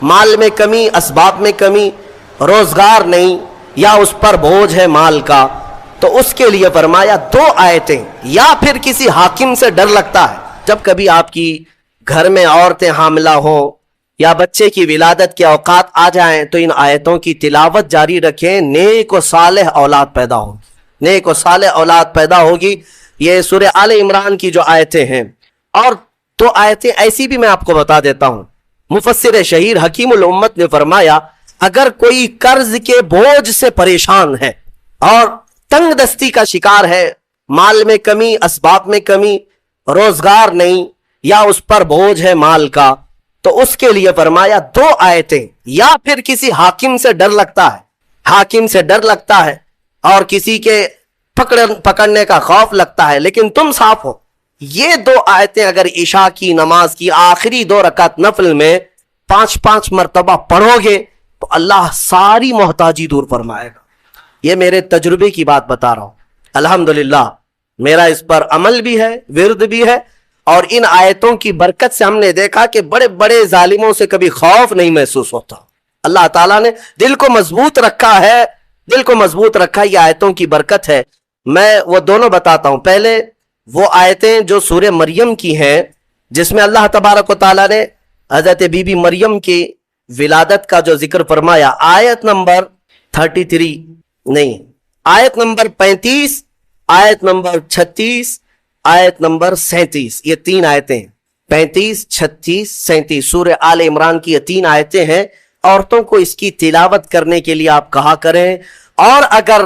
مال میں کمی، اسباب میں کمی، روزگار نہیں، یا اس پر بوجھ ہے مال کا، تو اس کے لیے فرمایا دو آیتیں، یا پھر کسی حاکم سے ڈر لگتا ہے۔ جب کبھی آپ کی گھر میں عورتیں حاملہ ہوں یا بچے کی ولادت کے اوقات آ جائیں تو ان آیتوں کی تلاوت جاری رکھیں، نیک و صالح اولاد پیدا ہو، نیک و صالح اولاد پیدا ہوگی۔ یہ سورہ آل عمران کی جو آیتیں ہیں، اور دو آیتیں ایسی بھی میں آپ کو بتا دیتا ہوں۔ مفسر شہیر حکیم الامت نے فرمایا اگر کوئی قرض کے بوجھ سے پریشان ہے اور تنگ دستی کا شکار ہے، مال میں کمی، اسباب میں کمی، روزگار نہیں، یا اس پر بوجھ ہے مال کا، تو اس کے لیے فرمایا دو آیتیں، یا پھر کسی حاکم سے ڈر لگتا ہے، حاکم سے ڈر لگتا ہے اور کسی کے پکڑنے کا خوف لگتا ہے، لیکن تم صاف ہو۔ یہ دو آیتیں اگر عشاء کی نماز کی آخری 2 رکعت نفل میں 5 مرتبہ پڑھو گے تو اللہ ساری محتاجی دور فرمائے گا۔ یہ میرے تجربے کی بات بتا رہا ہوں، الحمدللہ میرا اس پر عمل بھی ہے، ورد بھی ہے، اور ان آیتوں کی برکت سے ہم نے دیکھا کہ بڑے بڑے ظالموں سے کبھی خوف نہیں محسوس ہوتا۔ اللہ تعالیٰ نے دل کو مضبوط رکھا ہے، دل کو مضبوط رکھا، یہ آیتوں کی برکت ہے۔ میں وہ دونوں بتاتا ہوں۔ پہلے وہ آیتیں جو سورہ مریم کی ہیں، جس میں اللہ تبارک و تعالیٰ نے حضرت بی بی مریم کی ولادت کا جو ذکر فرمایا، آیت نمبر 33 نہیں، آیت نمبر 35، آیت نمبر 36، آیت نمبر 37، یہ 3 آیتیں ہیں، 35، 36، 37 سورہ آل عمران کی یہ 3 آیتیں ہیں۔ عورتوں کو اس کی تلاوت کرنے کے لیے آپ کہا کریں، اور اگر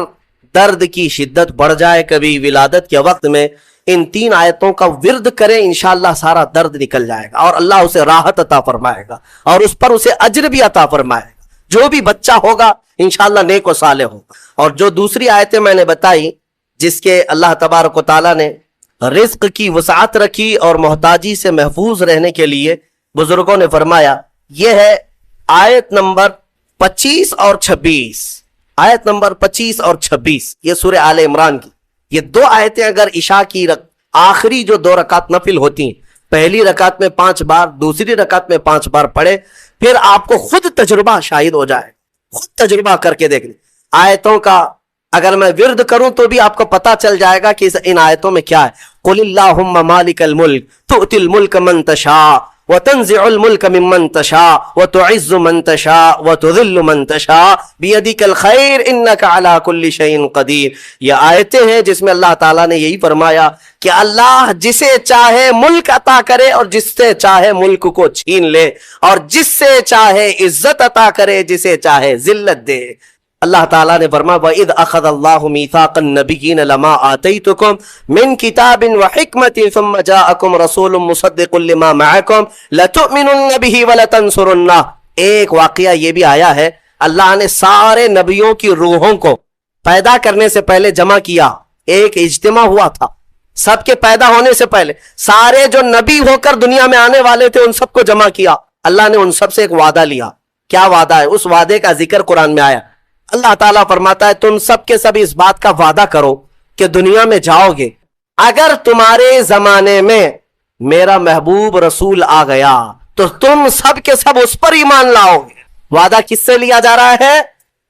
درد کی شدت بڑھ جائے کبھی ولادت کے وقت میں، ان 3 آیتوں کا ورد کریں، انشاءاللہ سارا درد نکل جائے گا، اور اللہ اسے راحت عطا فرمائے گا، اور اس پر اسے اجر بھی عطا فرمائے گا۔ جو بھی بچہ ہوگا انشاءاللہ نیک و صالح ہوگا۔ اور جو دوسری آیتیں میں نے بتائی، جس کے اللہ تبارک و تعالیٰ نے رزق کی وسعت رکھی اور محتاجی سے محفوظ رہنے کے لیے بزرگوں نے فرمایا، یہ ہے آیت نمبر 25 اور 26، آیت نمبر 25 اور 26، یہ سورہ آل عمران کی یہ 2 آیتیں اگر عشاء کی آخری جو 2 رکعت نفل ہوتی ہیں، پہلی رکعت میں 5 بار، دوسری رکعت میں 5 بار پڑھے، پھر آپ کو خود تجربہ شاہد ہو جائے، خود تجربہ کر کے دیکھ لیں۔ آیتوں کا اگر میں ورد کروں تو بھی آپ کو پتا چل جائے گا کہ ان آیتوں میں کیا ہے۔ قُلِ اللَّهُمَّ مَالِكَ الْمُلْكِ تُؤْتِي الْمُلْكَ مَنْ تَشَاءُ وَتَنزِعُ الْمُلْكَ مِمَّنْ تَشَاءُ وَتُعِزُّ مَنْ تَشَاءُ وَتُذِلُّ مَنْ تَشَاءُ بِيَدِكَ الْخَيْرُ إِنَّكَ عَلَى كُلِّ شَيْءٍ قَدِيرٌ۔ یہ آیتیں ہیں جس میں اللہ تعالیٰ نے یہی فرمایا کہ اللہ جسے چاہے ملک عطا کرے اور جس سے چاہے ملک کو چھین لے، اور جس سے چاہے عزت عطا کرے، جسے چاہے ذلت دے۔ اللہ تعالیٰ نے فرمایا وَإِذْ أَخَذَ اللَّهُ مِيثَاقَ النَّبِيِّينَ لَمَا آتَيْتُكُم مِّن كِتَابٍ وَحِكْمَةٍ ثُمَّ جَاءَكُمْ رَسُولٌ مُصَدِّقٌ لِّمَا مَعَكُمْ لَتُؤْمِنُنَّ بِهِ وَلَتَنصُرُنَّهُ۔ ایک واقعہ یہ بھی آیا ہے، اللہ نے سارے نبیوں کی روحوں کو پیدا کرنے سے پہلے جمع کیا، ایک اجتماع ہوا تھا سب کے پیدا ہونے سے پہلے، سارے جو نبی ہو کر دنیا میں آنے والے تھے ان سب کو جمع کیا۔ اللہ نے ان سب سے ایک وعدہ لیا۔ کیا وعدہ ہے؟ اس وعدے کا ذکر قرآن میں آیا۔ اللہ تعالیٰ فرماتا ہے تم سب کے سب اس بات کا وعدہ کرو کہ دنیا میں جاؤ گے، اگر تمہارے زمانے میں میرا محبوب رسول آ گیا تو تم سب کے سب اس پر ایمان لاؤ گے۔ وعدہ کس سے لیا جا رہا ہے؟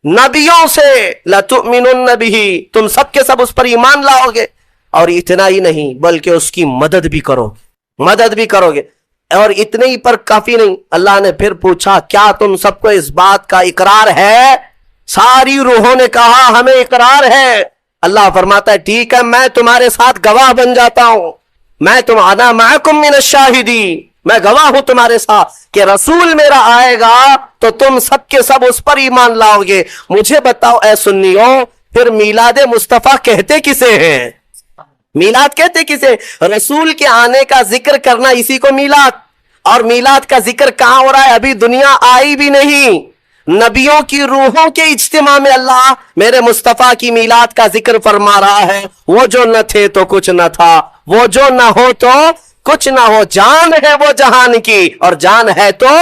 نبیوں سے۔ لَتُؤْمِنُنَّ بِهِ، تم سب کے سب اس پر ایمان لاؤ گے، اور اتنا ہی نہیں بلکہ اس کی مدد بھی کرو گے، مدد بھی کرو گے۔ اور اتنے ہی پر کافی نہیں، اللہ نے پھر پوچھا کیا تم سب کو اس بات کا اقرار ہے؟ ساری روحوں نے کہا ہمیں اقرار ہے۔ اللہ فرماتا ہے ٹھیک ہے، میں تمہارے ساتھ گواہ بن جاتا ہوں، میں انا معکم من الشاہدین، میں گواہ ہوں تمہارے ساتھ کہ رسول میرا آئے گا تو تم سب کے سب اس پر ایمان لاؤ گے۔ مجھے بتاؤ اے سنیوں، پھر میلاد مصطفیٰ کہتے کسے ہیں؟ میلاد کہتے کسے؟ رسول کے آنے کا ذکر کرنا، اسی کو میلاد۔ اور میلاد کا ذکر کہاں ہو رہا ہے؟ ابھی دنیا آئی بھی نہیں، نبیوں کی روحوں کے اجتماع میں اللہ میرے مصطفیٰ کی میلاد کا ذکر فرما رہا ہے۔ وہ جو نہ تھے تو کچھ نہ تھا، وہ جو نہ ہو تو کچھ نہ ہو، جان ہے وہ جہان کی، اور جان ہے تو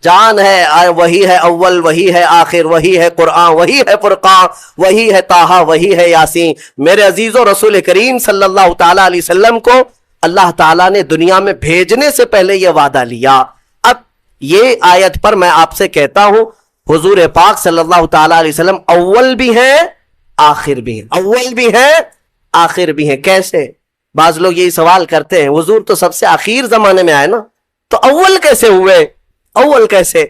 جان ہے، وہی ہے اول، وہی ہے آخر، وہی ہے قرآن، وہی ہے فرقان، وہی ہے طٰہٰ، وہی ہے یاسین۔ میرے عزیزو، رسول کریم صلی اللہ تعالیٰ علیہ وسلم کو اللہ تعالیٰ نے دنیا میں بھیجنے سے پہلے یہ وعدہ لیا۔ اب یہ آیت پر میں آپ سے کہتا ہوں حضور پاک صلی اللہ تعالی علیہ وسلم اول بھی ہیں آخر بھی ہیں، اول بھی ہیں آخر بھی ہیں۔ کیسے؟ بعض لوگ یہی سوال کرتے ہیں حضور تو سب سے آخر زمانے میں آئے نا، تو اول کیسے ہوئے؟ اول کیسے؟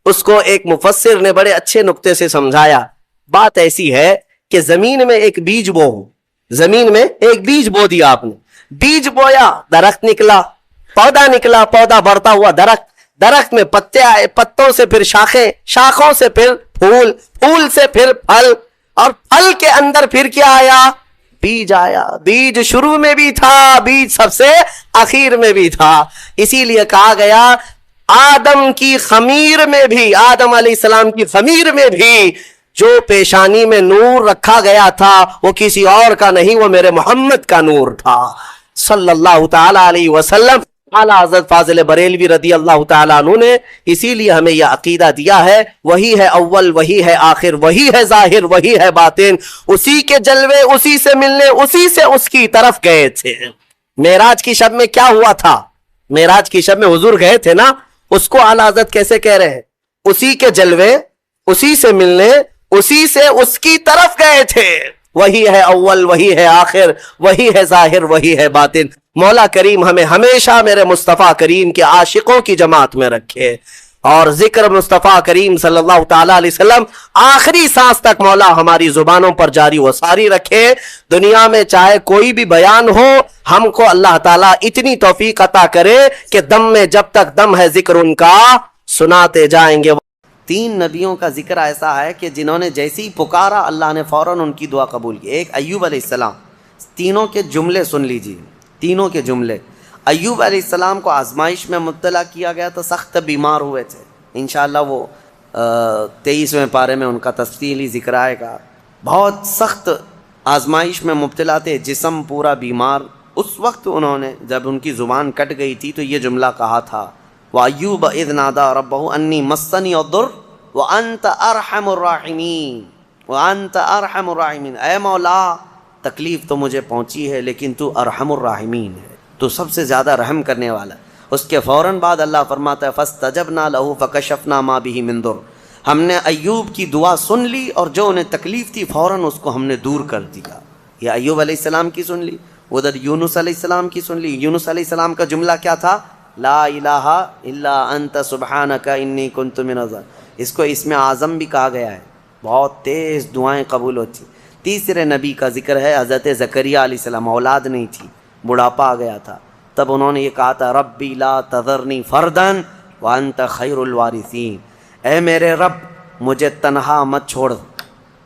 اس کو ایک مفسر نے بڑے اچھے نقطے سے سمجھایا۔ بات ایسی ہے کہ زمین میں ایک بیج بو، زمین میں ایک بیج بو دیا آپ نے، بیج بویا، درخت نکلا، پودا نکلا، پودا بڑھتا ہوا درخت، درخت میں پتے آئے، پتوں سے پھر شاخیں، شاخوں سے پھر پھول، پھول سے پھر پھل، اور پھل کے اندر پھر کیا آیا؟ بیج آیا۔ بیج شروع میں بھی تھا، بیج سب سے آخر میں بھی تھا۔ اسی لیے کہا گیا آدم کی خمیر میں بھی، آدم علیہ السلام کی خمیر میں بھی جو پیشانی میں نور رکھا گیا تھا وہ کسی اور کا نہیں، وہ میرے محمد کا نور تھا صلی اللہ تعالی علیہ وسلم۔ اعلیٰ حضرت فاضل بریلوی رضی اللہ تعالیٰ عنہ نے اسی لیے ہمیں یہ عقیدہ دیا ہے، وہی ہے اول، وہی ہے آخر، وہی ہے ظاہر، وہی ہے باطن، اسی کے جلوے اسی سے ملنے، اسی سے اس کی طرف گئے تھے۔ معراج کی شب میں کیا ہوا تھا؟ معراج کی شب میں حضور گئے تھے نا، اس کو اعلیٰ حضرت کیسے کہہ رہے ہیں؟ اسی کے جلوے اسی سے ملنے، اسی سے اس کی طرف گئے تھے۔ وہی ہے اول، وہی ہے آخر، وہی ہے ظاہر، وہی ہے باطن۔ مولا کریم ہمیں ہمیشہ میرے مصطفیٰ کریم کے عاشقوں کی جماعت میں رکھے، اور ذکر مصطفیٰ کریم صلی اللہ تعالیٰ علیہ وسلم آخری سانس تک مولا ہماری زبانوں پر جاری و ساری رکھے۔ دنیا میں چاہے کوئی بھی بیان ہو، ہم کو اللہ تعالیٰ اتنی توفیق عطا کرے کہ دم میں جب تک دم ہے ذکر ان کا سناتے جائیں گے۔ تین نبیوں کا ذکر ایسا ہے کہ جنہوں نے جیسے ہی پکارا اللہ نے فوراً ان کی دعا قبول کی۔ ایک ایوب علیہ السلام، تینوں کے جملے سن لیجیے، تینوں کے جملے۔ ایوب علیہ السلام کو آزمائش میں مبتلا کیا گیا تو سخت بیمار ہوئے تھے، انشاءاللہ وہ 23ویں پارے میں ان کا تفصیلی ذکر آئے گا۔ بہت سخت آزمائش میں مبتلا تھے، جسم پورا بیمار۔ اس وقت انہوں نے جب ان کی زبان کٹ گئی تھی تو یہ جملہ کہا تھا، وَأَيُّوبَ إِذْ نَادَىٰ رَبَّهُ أَنِّي مَسَّنِيَ الضُّرُّ وَأَنْتَ أَرْحَمُ الرَّاحِمِينَ وَأَنْتَ أَرْحَمُ الرَّاحِمِينَ۔ اے مولا تکلیف تو مجھے پہنچی ہے لیکن تو ارحم الراحمین ہے، تو سب سے زیادہ رحم کرنے والا۔ اس کے فوراً بعد اللہ فرماتا ہے فَاسْتَجَبْنَا لَهُ فَكَشَفْنَا مَا بِهِ مِن ضُرٍّ۔ ہم نے ایوب کی دعا سن لی اور جو انہیں تکلیف تھی فوراً اس کو ہم نے دور کر دیا۔ یہ ایوب علیہ السلام کی سن لی، ادھر یونس علیہ السلام کی سن لی۔ یونس علیہ السلام کا جملہ کیا تھا؟ لا الہ الا انت سبحانک انی کنت من الظالمین۔ اس کو اسم اعظم بھی کہا گیا ہے، بہت تیز دعائیں قبول ہوتی۔ تیسرے نبی کا ذکر ہے حضرت زکریا علیہ السلام، اولاد نہیں تھی، بڑھاپا آ گیا تھا، تب انہوں نے یہ کہا تھا ربی لا تذرنی فردا وانت خیر الوارثین۔ اے میرے رب مجھے تنہا مت چھوڑ،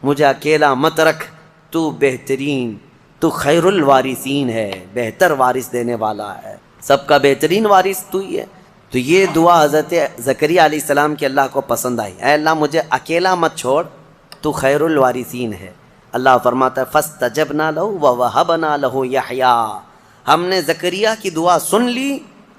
مجھے اکیلا مت رکھ، تو بہترین، تو خیر الوارثین ہے، بہتر وارث دینے والا ہے، سب کا بہترین وارث تو ہی ہے۔ تو یہ دعا حضرت زکریا علیہ السلام کی اللہ کو پسند آئی، اے اللہ مجھے اکیلا مت چھوڑ، تو خیر الوارثین ہے۔ اللہ فرماتا ہے فاستجبنا له ووهبنا له یحییٰ۔ ہم نے زکریا کی دعا سن لی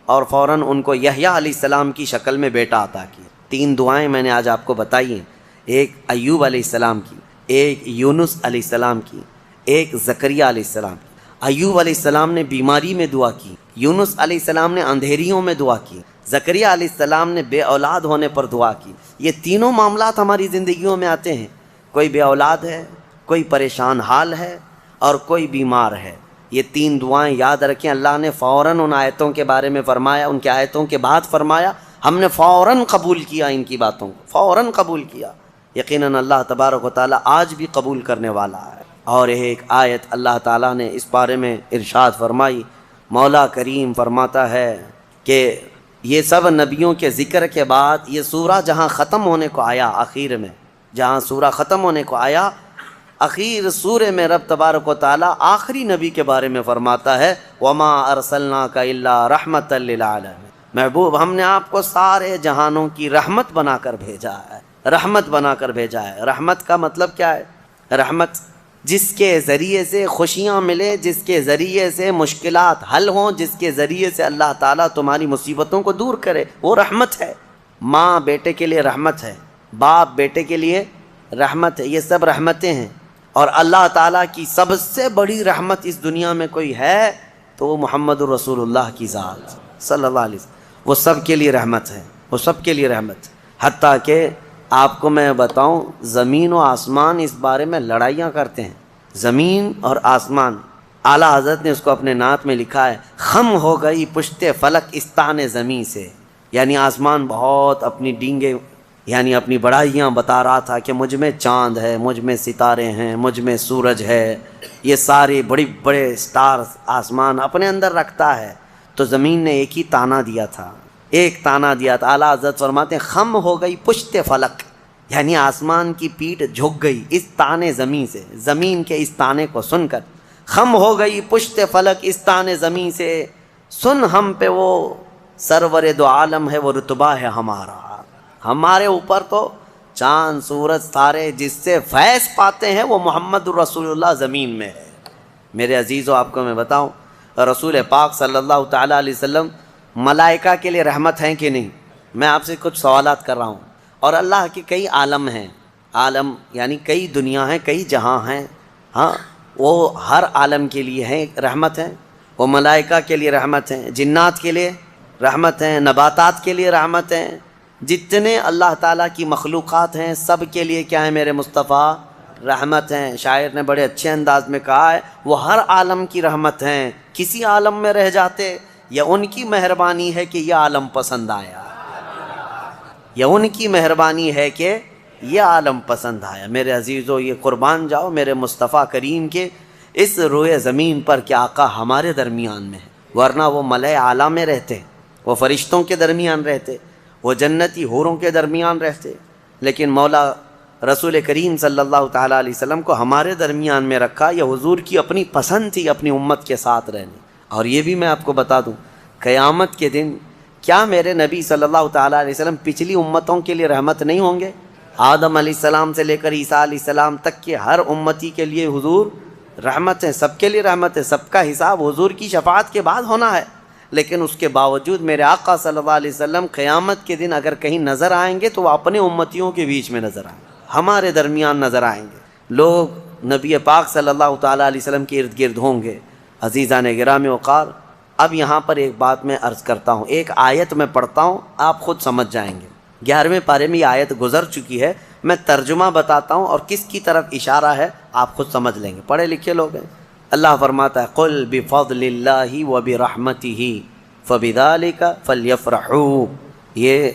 اور فوراً ان کو یحییٰ علیہ السلام کی شکل میں بیٹا عطا کیا۔ تین دعائیں میں نے آج آپ کو بتائی ہیں، ایک ایوب علیہ السلام کی، ایک یونس علیہ السلام کی، ایک زکریا علیہ السلام کی۔ ایوب علیہ السلام نے بیماری میں دعا کی، یونس علیہ السلام نے اندھیریوں میں دعا کی، زکریا علیہ السلام نے بے اولاد ہونے پر دعا کی۔ یہ تینوں معاملات ہماری زندگیوں میں آتے ہیں، کوئی بے اولاد ہے، کوئی پریشان حال ہے اور کوئی بیمار ہے۔ یہ تین دعائیں یاد رکھیں، اللہ نے فوراً ان آیتوں کے بارے میں فرمایا، ان کے آیتوں کے بعد فرمایا، ہم نے فوراً قبول کیا ان کی باتوں کو، فوراً قبول کیا۔ یقیناً اللہ تبارک و تعالیٰ آج بھی قبول کرنے والا ہے۔ اور ایک آیت اللہ تعالیٰ نے اس بارے میں ارشاد فرمائی، مولا کریم فرماتا ہے کہ یہ سب نبیوں کے ذکر کے بعد یہ سورہ جہاں ختم ہونے کو آیا، آخر میں جہاں سورہ ختم ہونے کو آیا، اخیر سورہ میں رب تبارک و تعالیٰ آخری نبی کے بارے میں فرماتا ہے وَمَا أَرْسَلْنَاكَ إِلَّا رَحْمَةً لِلْعَالَمِينَ۔ محبوب ہم نے آپ کو سارے جہانوں کی رحمت بنا کر بھیجا ہے، رحمت بنا کر بھیجا ہے۔ رحمت کا مطلب کیا ہے؟ رحمت جس کے ذریعے سے خوشیاں ملے، جس کے ذریعے سے مشکلات حل ہوں، جس کے ذریعے سے اللہ تعالیٰ تمہاری مصیبتوں کو دور کرے، وہ رحمت ہے۔ ماں بیٹے کے لیے رحمت ہے، باپ بیٹے کے لیے رحمت ہے، یہ سب رحمتیں ہیں۔ اور اللہ تعالیٰ کی سب سے بڑی رحمت اس دنیا میں کوئی ہے تو وہ محمد الرسول اللہ کی ذات صلی اللہ علیہ وسلم، وہ سب کے لیے رحمت ہے۔ وہ سب کے لیے رحمت. حتیٰ کہ آپ کو میں بتاؤں زمین و آسمان اس بارے میں لڑائیاں کرتے ہیں. زمین اور آسمان اعلیٰ حضرت نے اس کو اپنے نعت میں لکھا ہے، خم ہو گئی پشت فلک استان زمین سے. یعنی آسمان بہت اپنی ڈینگے یعنی اپنی بڑائیاں بتا رہا تھا کہ مجھ میں چاند ہے، مجھ میں ستارے ہیں، مجھ میں سورج ہے، یہ سارے بڑے بڑے سٹارز آسمان اپنے اندر رکھتا ہے. تو زمین نے ایک ہی تانا دیا تھا، ایک تانا دیا تھا. اعلیٰ حضرت فرماتے ہیں خم ہو گئی پشت فلک، یعنی آسمان کی پیٹھ جھک گئی اس تانے زمین سے، زمین کے اس تانے کو سن کر. خم ہو گئی پشت فلک اس تانے زمین سے، سن ہم پہ وہ سرور دو عالم ہے، وہ رتبہ ہے ہمارا. ہمارے اوپر تو چاند سورج ستارے جس سے فیض پاتے ہیں وہ محمد الرسول اللہ زمین میں ہے. میرے عزیزو آپ کو میں بتاؤں رسول پاک صلی اللہ تعالیٰ علیہ وسلم ملائکہ کے لیے رحمت ہیں کہ نہیں؟ میں آپ سے کچھ سوالات کر رہا ہوں. اور اللہ کے کئی عالم ہیں، عالم یعنی کئی دنیا ہیں، کئی جہاں ہیں. ہاں وہ ہر عالم کے لیے ہیں رحمت ہیں. وہ ملائکہ کے لیے رحمت ہیں، جنات کے لیے رحمت ہیں، نباتات کے لیے رحمت ہیں. جتنے اللہ تعالیٰ کی مخلوقات ہیں سب کے لیے کیا ہے میرے مصطفیٰ؟ رحمت ہیں. شاعر نے بڑے اچھے انداز میں کہا ہے وہ ہر عالم کی رحمت ہیں. کسی عالم میں رہ جاتے یا ان کی مہربانی ہے کہ یہ عالم پسند آیا، یا ان کی مہربانی ہے کہ یہ عالم پسند آیا. میرے عزیزو یہ قربان جاؤ میرے مصطفیٰ کریم کے اس روئے زمین پر کہ آقا ہمارے درمیان میں ہے. ورنہ وہ ملائے اعلیٰ میں رہتے، وہ فرشتوں کے درمیان رہتے، وہ جنتی حوروں کے درمیان رہتے. لیکن مولا رسول کریم صلی اللہ تعالیٰ علیہ وسلم کو ہمارے درمیان میں رکھا. یہ حضور کی اپنی پسند تھی اپنی امت کے ساتھ رہنے. اور یہ بھی میں آپ کو بتا دوں قیامت کے دن کیا میرے نبی صلی اللہ تعالیٰ علیہ وسلم پچھلی امتوں کے لیے رحمت نہیں ہوں گے؟ آدم علیہ السلام سے لے کر عیسیٰ علیہ السلام تک کے ہر امتی کے لیے حضور رحمت ہے، سب کے لیے رحمت ہے. سب کا حساب حضور کی شفاعت کے بعد ہونا ہے. لیکن اس کے باوجود میرے آقا صلی اللہ علیہ وسلم قیامت کے دن اگر کہیں نظر آئیں گے تو وہ اپنے امتیوں کے بیچ میں نظر آئیں گے، ہمارے درمیان نظر آئیں گے. لوگ نبی پاک صلی اللہ تعالیٰ علیہ وسلم کے ارد گرد ہوں گے. عزیزان گرامی وقار، اب یہاں پر ایک بات میں عرض کرتا ہوں، ایک آیت میں پڑھتا ہوں، آپ خود سمجھ جائیں گے. 11ویں پارے میں یہ آیت گزر چکی ہے، میں ترجمہ بتاتا ہوں اور کس کی طرف اشارہ ہے آپ خود سمجھ لیں گے، پڑھے لکھے لوگ ہیں. اللہ فرماتا ہے قل بفضل اللہ وبرحمتہ فبذلک فلیفرحوا. یہ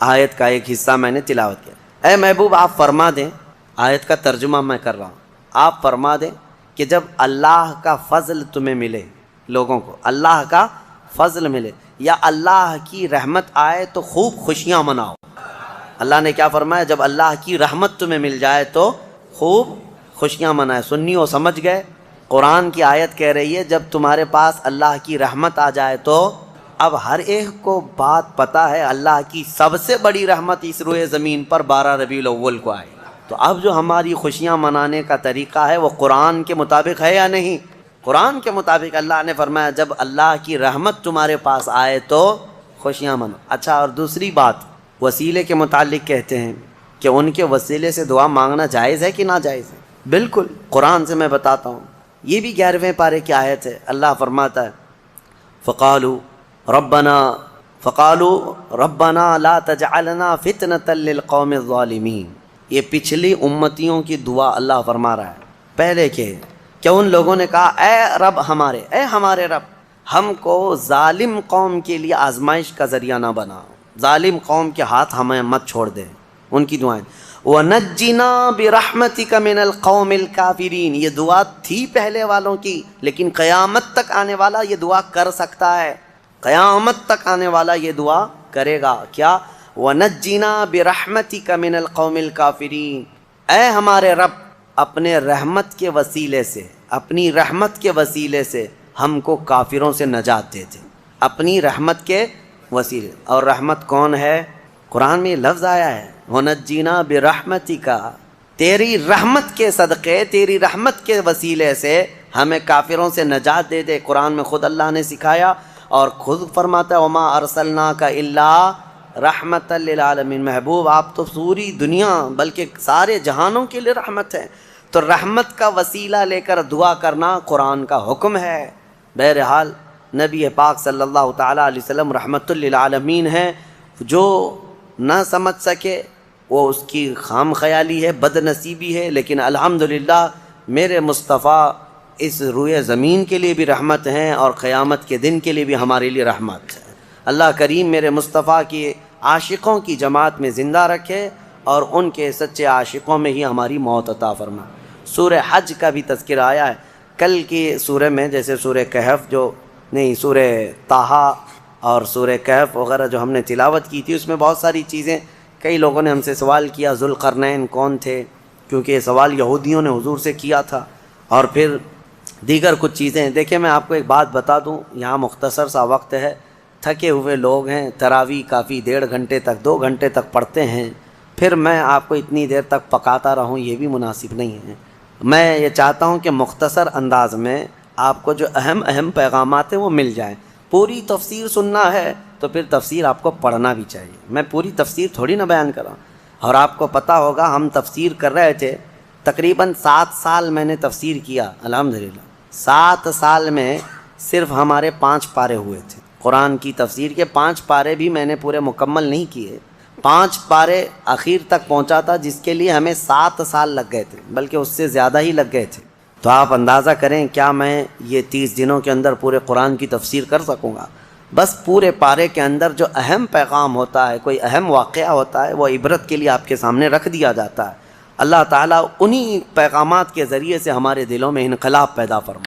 آیت کا ایک حصہ میں نے تلاوت کیا. اے محبوب آپ فرما دیں، آیت کا ترجمہ میں کر رہا ہوں، آپ فرما دیں کہ جب اللہ کا فضل تمہیں ملے، لوگوں کو اللہ کا فضل ملے یا اللہ کی رحمت آئے تو خوب خوشیاں مناؤ. اللہ نے کیا فرمایا؟ جب اللہ کی رحمت تمہیں مل جائے تو خوب خوشیاں منائے. سنی ہو سمجھ گئے؟ قرآن کی آیت کہہ رہی ہے جب تمہارے پاس اللہ کی رحمت آ جائے تو اب ہر ایک کو بات پتہ ہے اللہ کی سب سے بڑی رحمت اس روئے زمین پر 12 ربیع الاول کو آئی. تو اب جو ہماری خوشیاں منانے کا طریقہ ہے وہ قرآن کے مطابق ہے یا نہیں؟ قرآن کے مطابق اللہ نے فرمایا جب اللہ کی رحمت تمہارے پاس آئے تو خوشیاں منو. اچھا، اور دوسری بات وسیلے کے متعلق کہتے ہیں کہ ان کے وسیلے سے دعا مانگنا جائز ہے کہ ناجائز ہے؟ بالکل، قرآن سے میں بتاتا ہوں. یہ بھی 11ویں پارے کی آیت ہے. اللہ فرماتا ہے فقالوا ربنا لا تجعلنا فتنة للقوم الظالمین. یہ پچھلی امتیوں کی دعا اللہ فرما رہا ہے. پہلے کہ ان لوگوں نے کہا اے رب ہمارے، اے ہمارے رب، ہم کو ظالم قوم کے لیے آزمائش کا ذریعہ نہ بنا، ظالم قوم کے ہاتھ ہمیں مت چھوڑ دے. ان کی دعائیں وَنَجِّنَا بِرَحْمَتِكَ مِنَ الْقَوْمِ الْكَافِرِينَ. یہ دعا تھی پہلے والوں کی، لیکن قیامت تک آنے والا یہ دعا کر سکتا ہے. قیامت تک آنے والا یہ دعا کرے گا. کیا؟ وَنَجِّنَا بِرَحْمَتِكَ مِنَ الْقَوْمِ الْكَافِرِينَ. اے ہمارے رب اپنے رحمت کے وسیلے سے، اپنی رحمت کے وسیلے سے ہم کو کافروں سے نجات دے دے. اپنی رحمت کے وسیلے. اور رحمت کون ہے؟ قرآن میں یہ لفظ آیا ہے وَنَجِّنَا بِرَحْمَتِكَ. تیری رحمت کے صدقے، تیری رحمت کے وسیلے سے ہمیں کافروں سے نجات دے دے. قرآن میں خود اللہ نے سکھایا اور خود فرماتا ہے وَمَا أَرْسَلْنَاكَ إِلَّا رحمت للعالمین. محبوب آپ تو پوری دنیا بلکہ سارے جہانوں کے لیے رحمت ہے. تو رحمت کا وسیلہ لے کر دعا کرنا قرآن کا حکم ہے. بہرحال نبی پاک صلی اللہ تعالیٰ علیہ وسلم رحمت للعالمین ہیں. جو نہ سمجھ سکے وہ اس کی خام خیالی ہے، بد نصیبی ہے، لیکن الحمدللہ میرے مصطفیٰ اس روئے زمین کے لیے بھی رحمت ہیں اور قیامت کے دن کے لیے بھی ہمارے لیے رحمت ہے۔ اللہ کریم میرے مصطفیٰ کی عاشقوں کی جماعت میں زندہ رکھے اور ان کے سچے عاشقوں میں ہی ہماری موت عطا فرما۔ سورہ حج کا بھی تذکرہ آیا ہے کل کی سورہ میں، جیسے سورہ کہف سورہ طٰہٰ اور سورہ کہف وغیرہ جو ہم نے تلاوت کی تھی، اس میں بہت ساری چیزیں، کئی لوگوں نے ہم سے سوال کیا ذوالقرنین کون تھے، کیونکہ یہ سوال یہودیوں نے حضور سے کیا تھا، اور پھر دیگر کچھ چیزیں۔ دیکھیں میں آپ کو ایک بات بتا دوں، یہاں مختصر سا وقت ہے، تھکے ہوئے لوگ ہیں، تراویح کافی 1.5 گھنٹے تک 2 گھنٹے تک پڑھتے ہیں، پھر میں آپ کو اتنی دیر تک پکاتا رہوں، یہ بھی مناسب نہیں ہے۔ میں یہ چاہتا ہوں کہ مختصر انداز میں آپ کو جو اہم پیغامات ہیں وہ مل جائیں۔ پوری تفسیر سننا ہے تو پھر تفسیر آپ کو پڑھنا بھی چاہیے، میں پوری تفسیر تھوڑی نہ بیان کر رہا ہوں۔ اور آپ کو پتہ ہوگا ہم تفسیر کر رہے تھے، تقریباً 7 سال میں نے تفسیر کیا، الحمدللہ 7 سال میں صرف ہمارے 5 پارے ہوئے تھے قرآن کی تفسیر کے۔ 5 پارے بھی میں نے پورے مکمل نہیں کیے، 5 پارے اخیر تک پہنچا تھا، جس کے لیے ہمیں 7 سال لگ گئے تھے، بلکہ اس سے زیادہ ہی لگ گئے تھے۔ تو آپ اندازہ کریں کیا میں یہ 30 دنوں کے اندر پورے قرآن کی تفسیر کر سکوں گا؟ بس پورے پارے کے اندر جو اہم پیغام ہوتا ہے، کوئی اہم واقعہ ہوتا ہے، وہ عبرت کے لیے آپ کے سامنے رکھ دیا جاتا ہے۔ اللہ تعالیٰ انہی پیغامات کے ذریعے سے ہمارے دلوں میں انقلاب پیدا فرمائے۔